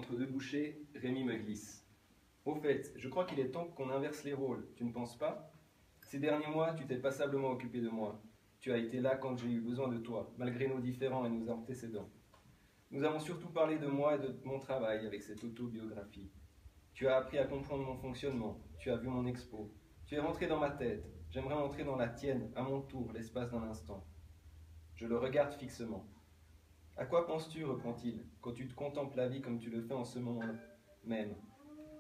Entre deux bouchées, Rémi me glisse. Au fait, je crois qu'il est temps qu'on inverse les rôles, tu ne penses pas? Ces derniers mois, tu t'es passablement occupé de moi. Tu as été là quand j'ai eu besoin de toi, malgré nos différends et nos antécédents. Nous avons surtout parlé de moi et de mon travail avec cette autobiographie. Tu as appris à comprendre mon fonctionnement, tu as vu mon expo. Tu es rentré dans ma tête, j'aimerais entrer dans la tienne, à mon tour, l'espace d'un instant. Je le regarde fixement. À quoi penses-tu, reprend-il, quand tu te contemples la vie comme tu le fais en ce moment même?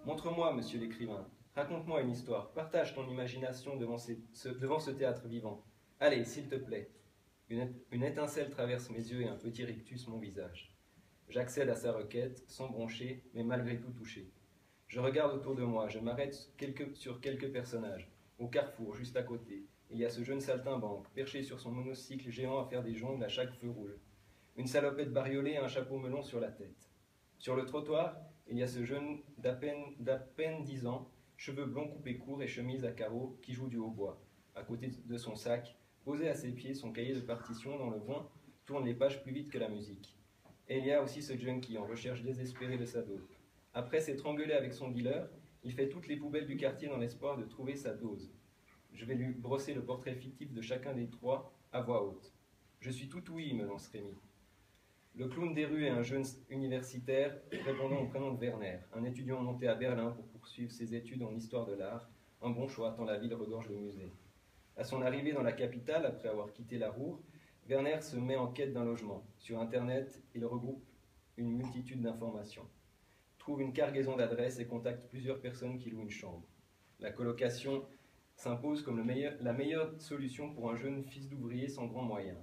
Montre-moi, monsieur l'écrivain, raconte-moi une histoire, partage ton imagination devant ce théâtre vivant. Allez, s'il te plaît. Une étincelle traverse mes yeux et un petit rictus mon visage. J'accède à sa requête, sans broncher, mais malgré tout touché. Je regarde autour de moi, je m'arrête sur quelques personnages. Au carrefour, juste à côté, il y a ce jeune saltimbanque, perché sur son monocycle géant à faire des jongles à chaque feu rouge. Une salopette bariolée et un chapeau melon sur la tête. Sur le trottoir, il y a ce jeune d'à peine 10 ans, cheveux blonds coupés courts et chemise à carreaux, qui joue du hautbois. À côté de son sac, posé à ses pieds, son cahier de partition dont le vent tourne les pages plus vite que la musique. Et il y a aussi ce junkie en recherche désespérée de sa dope. Après s'être engueulé avec son dealer, il fait toutes les poubelles du quartier dans l'espoir de trouver sa dose. Je vais lui brosser le portrait fictif de chacun des trois à voix haute. Je suis tout ouïe, me lance Rémi. Le clown des rues est un jeune universitaire répondant au prénom de Werner, un étudiant monté à Berlin pour poursuivre ses études en histoire de l'art, un bon choix tant la ville regorge de musées. À son arrivée dans la capitale, après avoir quitté la Ruhr, Werner se met en quête d'un logement. Sur Internet, il regroupe une multitude d'informations, trouve une cargaison d'adresses et contacte plusieurs personnes qui louent une chambre. La colocation s'impose comme la meilleure solution pour un jeune fils d'ouvrier sans grands moyens.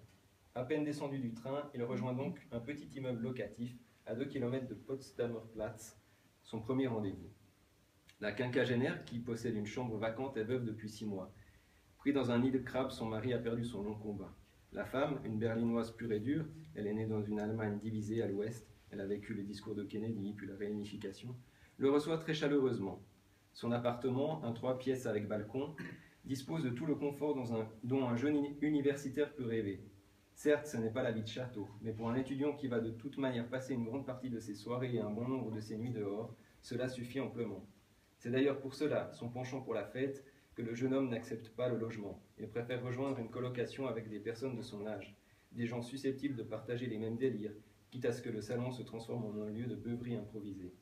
À peine descendu du train, il rejoint donc un petit immeuble locatif à 2 km de Potsdamer Platz, son premier rendez-vous. La quinquagénaire, qui possède une chambre vacante, est veuve depuis 6 mois. Pris dans un nid de crabe, son mari a perdu son long combat. La femme, une berlinoise pure et dure, elle est née dans une Allemagne divisée à l'ouest, elle a vécu les discours de Kennedy puis la réunification, le reçoit très chaleureusement. Son appartement, un 3 pièces avec balcon, dispose de tout le confort dont un jeune universitaire peut rêver. Certes, ce n'est pas la vie de château, mais pour un étudiant qui va de toute manière passer une grande partie de ses soirées et un bon nombre de ses nuits dehors, cela suffit amplement. C'est d'ailleurs pour cela, son penchant pour la fête, que le jeune homme n'accepte pas le logement. Il préfère rejoindre une colocation avec des personnes de son âge, des gens susceptibles de partager les mêmes délires, quitte à ce que le salon se transforme en un lieu de beuverie improvisée.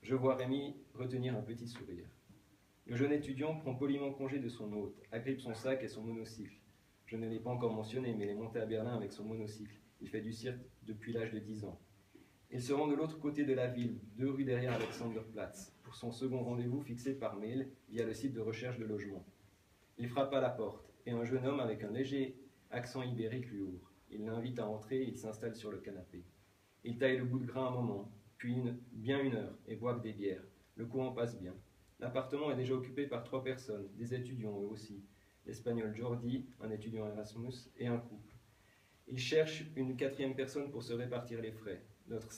Je vois Rémi retenir un petit sourire. Le jeune étudiant prend poliment congé de son hôte, agrippe son sac et son monocycle. Je ne l'ai pas encore mentionné, mais il est monté à Berlin avec son monocycle. Il fait du cirque depuis l'âge de 10 ans. Il se rend de l'autre côté de la ville, 2 rues derrière Alexanderplatz, pour son second rendez-vous fixé par mail via le site de recherche de logement. Il frappe à la porte, et un jeune homme avec un léger accent ibérique lui ouvre. Il l'invite à entrer et il s'installe sur le canapé. Il taille le bout de grain un moment, puis bien une heure, et boive des bières. Le courant passe bien. L'appartement est déjà occupé par 3 personnes, des étudiants eux aussi. L'Espagnol Jordi, un étudiant Erasmus, et un couple. Il cherche une 4e personne pour se répartir les frais. Notre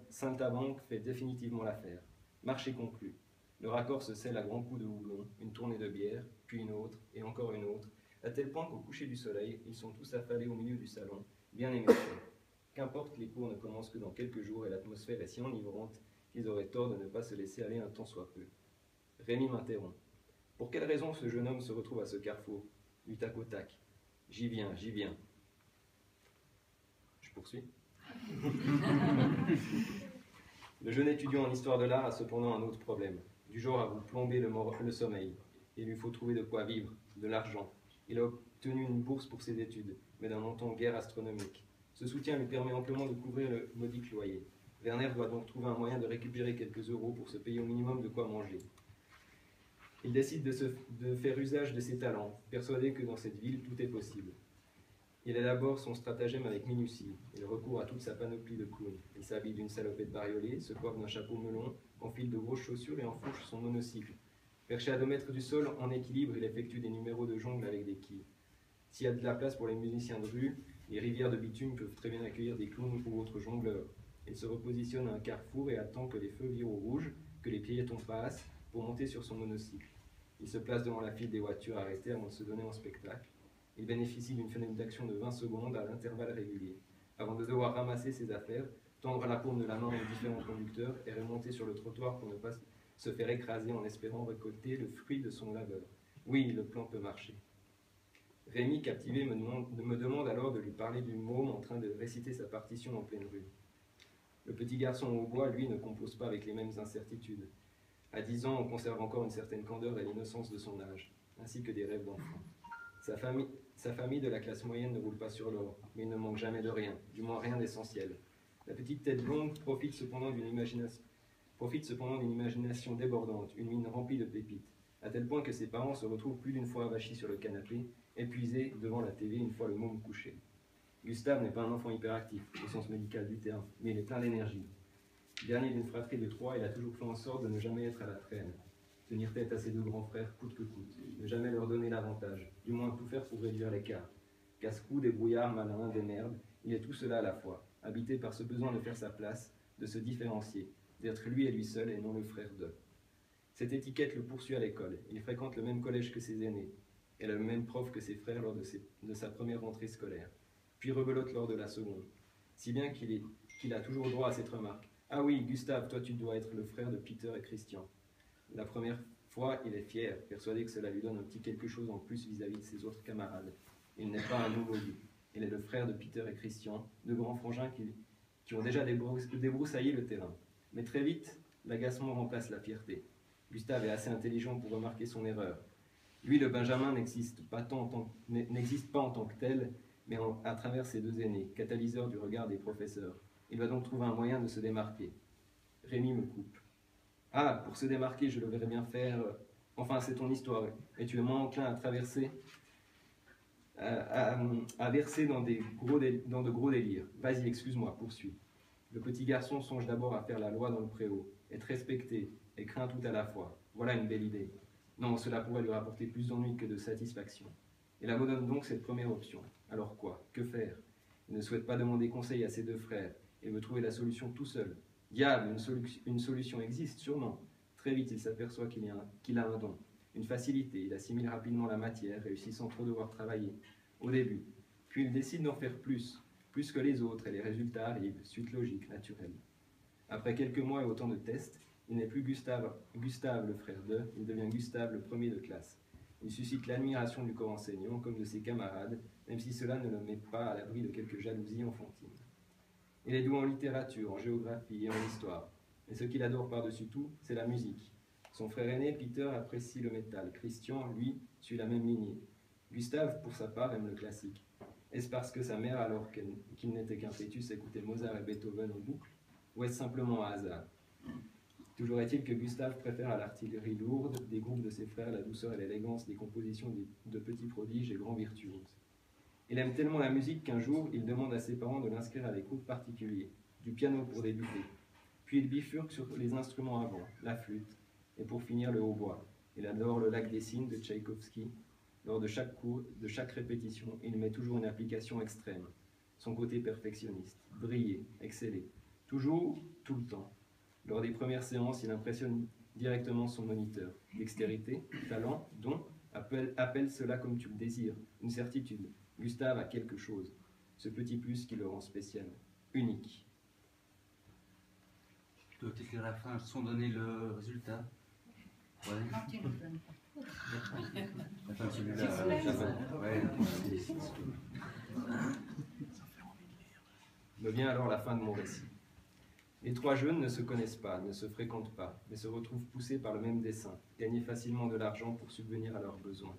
saltimbanque fait définitivement l'affaire. Marché conclu. Le raccord se scelle à grands coups de houblon, une tournée de bière, puis une autre, et encore une autre, à tel point qu'au coucher du soleil, ils sont tous affalés au milieu du salon, bien éméchés. Qu'importe, les cours ne commencent que dans quelques jours et l'atmosphère est si enivrante qu'ils auraient tort de ne pas se laisser aller un tant soit peu. Rémi m'interrompt. Pour quelle raison ce jeune homme se retrouve à ce carrefour, du tac au tac? J'y viens, j'y viens. Je poursuis. Le jeune étudiant en histoire de l'art a cependant un autre problème, du genre à vous plomber le sommeil. Il lui faut trouver de quoi vivre, de l'argent. Il a obtenu une bourse pour ses études, mais d'un montant guère astronomique. Ce soutien lui permet amplement de couvrir le modique loyer. Werner doit donc trouver un moyen de récupérer quelques euros pour se payer au minimum de quoi manger. Il décide de faire usage de ses talents, persuadé que dans cette ville, tout est possible. Il élabore son stratagème avec minutie. Il recourt à toute sa panoplie de clowns. Il s'habille d'une salopette bariolée, se coiffe d'un chapeau melon, enfile de grosses chaussures et enfourche son monocycle. Perché à 2 mètres du sol, en équilibre, il effectue des numéros de jongle avec des quilles. S'il y a de la place pour les musiciens de rue, les rivières de bitume peuvent très bien accueillir des clowns ou autres jongleurs. Il se repositionne à un carrefour et attend que les feux virent au rouge, que les piétons passent, pour monter sur son monocycle. Il se place devant la file des voitures arrêtées avant de se donner en spectacle. Il bénéficie d'une fenêtre d'action de 20 secondes à l'intervalle régulier. Avant de devoir ramasser ses affaires, tendre la paume de la main aux différents conducteurs et remonter sur le trottoir pour ne pas se faire écraser en espérant récolter le fruit de son labeur. Oui, le plan peut marcher. Rémi, captivé, me demande alors de lui parler du môme en train de réciter sa partition en pleine rue. Le petit garçon au bois, lui, ne compose pas avec les mêmes incertitudes. À 10 ans, on conserve encore une certaine candeur et l'innocence de son âge, ainsi que des rêves d'enfant. Sa famille de la classe moyenne ne roule pas sur l'or, mais il ne manque jamais de rien, du moins rien d'essentiel. La petite tête blonde profite cependant d'une imagination débordante, une mine remplie de pépites, à tel point que ses parents se retrouvent plus d'une fois avachis sur le canapé, épuisés devant la télé une fois le môme couché. Gustave n'est pas un enfant hyperactif, au sens médical du terme, mais il est plein d'énergie. Dernier d'une fratrie de 3, il a toujours fait en sorte de ne jamais être à la traîne, tenir tête à ses 2 grands frères coûte que coûte, ne jamais leur donner l'avantage, du moins tout faire pour réduire l'écart. Casse-cou, débrouillard, malin, des merdes, il est tout cela à la fois, habité par ce besoin de faire sa place, de se différencier, d'être lui et lui seul et non le frère d'eux. Cette étiquette le poursuit à l'école, il fréquente le même collège que ses aînés, et le même prof que ses frères lors de sa première rentrée scolaire, puis rebelote lors de la seconde, si bien qu'il a toujours droit à cette remarque. « Ah oui, Gustave, toi tu dois être le frère de Peter et Christian. » La première fois, il est fier, persuadé que cela lui donne un petit quelque chose en plus vis-à-vis de ses autres camarades. Il n'est pas un nouveau lui. Il est le frère de Peter et Christian, 2 grands frangins qui ont déjà débroussaillé le terrain. Mais très vite, l'agacement remplace la fierté. Gustave est assez intelligent pour remarquer son erreur. Lui, le Benjamin, n'existe pas en tant que tel, mais à travers ses 2 aînés, catalyseurs du regard des professeurs. Il va donc trouver un moyen de se démarquer. Rémi me coupe. « Ah, pour se démarquer, je le verrais bien faire... Enfin, c'est ton histoire, et tu es moins enclin à verser dans de gros délires. Vas-y, excuse-moi, poursuis. » Le petit garçon songe d'abord à faire la loi dans le préau, être respecté et craint tout à la fois. Voilà une belle idée. Non, cela pourrait lui rapporter plus d'ennui que de satisfaction. Il abandonne donc cette première option. Alors quoi? Que faire? Il ne souhaite pas demander conseil à ses 2 frères et veut trouver la solution tout seul. Diable, une solution existe sûrement. Très vite, il s'aperçoit qu'il a un don, une facilité. Il assimile rapidement la matière, réussit sans trop devoir travailler, au début. Puis il décide d'en faire plus que les autres, et les résultats arrivent, suite logique, naturelle. Après quelques mois et autant de tests, il n'est plus Gustave le frère d'eux, il devient Gustave le premier de classe. Il suscite l'admiration du corps enseignant comme de ses camarades, même si cela ne le met pas à l'abri de quelques jalousies enfantines. Il est doué en littérature, en géographie et en histoire. Et ce qu'il adore par-dessus tout, c'est la musique. Son frère aîné, Peter, apprécie le métal. Christian, lui, suit la même lignée. Gustave, pour sa part, aime le classique. Est-ce parce que sa mère, alors qu'il n'était qu'un fœtus, écoutait Mozart et Beethoven en boucle, ou est-ce simplement un hasard? Toujours est-il que Gustave préfère à l'artillerie lourde des groupes de ses frères la douceur et l'élégance des compositions de petits prodiges et grands virtuoses. Il aime tellement la musique qu'un jour, il demande à ses parents de l'inscrire à des cours particuliers, du piano pour débuter. Puis il bifurque sur les instruments avant, la flûte, et pour finir le hautbois. Il adore le Lac des Cygnes de Tchaïkovski. Lors de chaque cours, de chaque répétition, il met toujours une application extrême. Son côté perfectionniste, briller, exceller. Toujours, tout le temps. Lors des premières séances, il impressionne directement son moniteur. Dextérité, talent, don, appelle cela comme tu le désires, une certitude. Gustave a quelque chose, ce petit plus qui le rend spécial, unique. Je dois peut-être lire la fin sans donner le résultat. Ouais. Non, tu ne le donnes pas. La fin de celui-là. Ouais. Me vient alors la fin de mon récit. Les 3 jeunes ne se connaissent pas, ne se fréquentent pas, mais se retrouvent poussés par le même dessein, gagner facilement de l'argent pour subvenir à leurs besoins.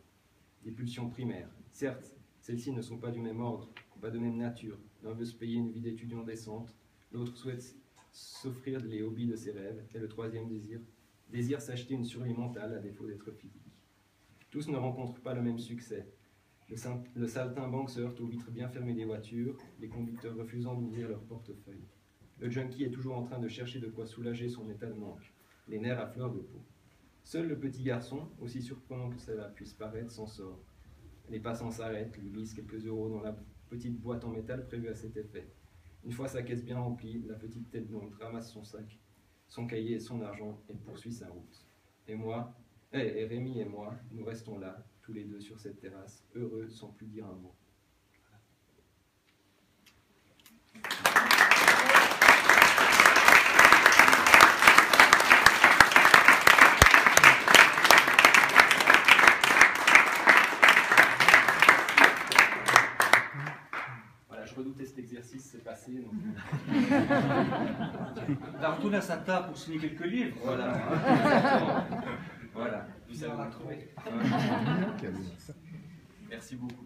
Des pulsions primaires. Certes, celles-ci ne sont pas du même ordre, pas de même nature. L'un veut se payer une vie d'étudiant décente, l'autre souhaite s'offrir les hobbies de ses rêves, et le troisième désire s'acheter une survie mentale à défaut d'être physique. Tous ne rencontrent pas le même succès. Le saltimbanque se heurte aux vitres bien fermées des voitures, les conducteurs refusant d'ouvrir leur portefeuille. Le junkie est toujours en train de chercher de quoi soulager son état de manque, les nerfs à fleur de peau. Seul le petit garçon, aussi surprenant que cela puisse paraître, s'en sort. Les passants s'arrêtent, lui glissent quelques euros dans la petite boîte en métal prévue à cet effet. Une fois sa caisse bien remplie, la petite tête blonde ramasse son sac, son cahier et son argent et poursuit sa route. Et Rémi et moi, nous restons là, tous les 2 sur cette terrasse, heureux sans plus dire un mot. je redoutais cet exercice, c'est passé. Donc... Il va retourner à sa table pour signer quelques livres. Voilà. Exactement. Voilà. Vous savez On va retrouver. Merci beaucoup.